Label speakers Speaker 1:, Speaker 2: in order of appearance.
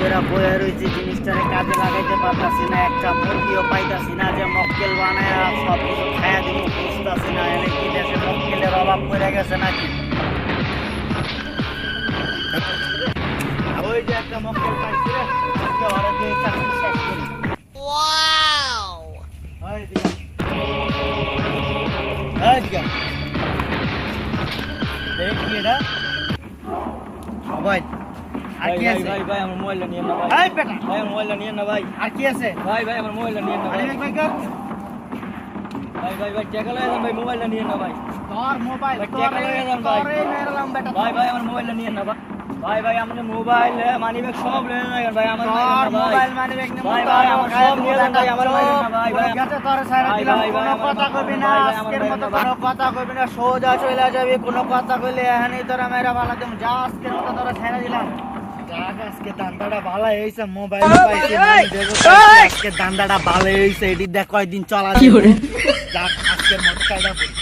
Speaker 1: করে বয়ে রয়েছে, জিনিসটারে কাজে লাগাইতে পারতাছি না, একটা মুরগিও পাইতাছি না যে মক্কেল বানায় সব কিছু খাইয়া দিব, বুঝতেছি না এনে কি দেশে মক্কেলের অভাব পড়ে গেছে নাকি। ওই যে একটা মক্কেল পাইছি রে, আজকে ওরা দিয়ে চাকরি শেষ করি। ওই দিকে ওই দিকে দেখি এটা মোবাইল আর কি আছে?
Speaker 2: ভাই ভাই আমার মোবাইলটা নিয়ে না ভাই।
Speaker 1: এই বেটা
Speaker 2: ভাই আমার মোবাইলটা নিয়ে না ভাই।
Speaker 1: আর কি আছে?
Speaker 2: ভাই ভাই আমার মোবাইলটা নিয়ে না ভাই।
Speaker 1: আরে ভাই কর
Speaker 2: ভাই ভাই ভাই টাকা লয়ে যান ভাই, মোবাইলটা নিয়ে না ভাই।
Speaker 1: তোর মোবাইল
Speaker 2: ভাই,
Speaker 1: তোরে
Speaker 2: টাকা লয়ে যান ভাই।
Speaker 1: তোরে মেরলাম বেটা।
Speaker 2: ভাই ভাই আমার মোবাইলটা নিয়ে না ভাই। ভাই ভাই আমাদের মোবাইল মানিব্যাগ সব লয়ে যান ভাই, আমার
Speaker 1: তোর
Speaker 2: ভাই।
Speaker 1: মোবাইল মানে ব্যাগ নে
Speaker 2: ভাই ভাই আমার সব নিয়ে যান ভাই, আমার ভাই না ভাই ভাই।
Speaker 1: গেছে তোরে ছাইরা
Speaker 2: ভাই,
Speaker 1: দিলাম,
Speaker 2: ভাই, ভাই,
Speaker 1: কোনো
Speaker 2: আমার
Speaker 1: কথা
Speaker 2: ভাই,
Speaker 1: কইবি না
Speaker 2: ভাই, ভাই, আমার
Speaker 1: আজকের
Speaker 2: ভাই
Speaker 1: মতো,
Speaker 2: না ভাই।
Speaker 1: কোনো কথা কইবি না, সোজা চলে যাবি, কোনো কথা কইলে এখানেই তোরা মেরা ভালো দেব, যা আজকের মতো তোরা ছাইরা দিলাম। যাক আজকে দান্দাটা ভালো হইছে, মোবাইল পাইছি আমি দেবো, আজকে দান্দাটা ভালো হইছে, এটি দেখ কয়দিন চলা যাক আজকের মতো কায়দা করি।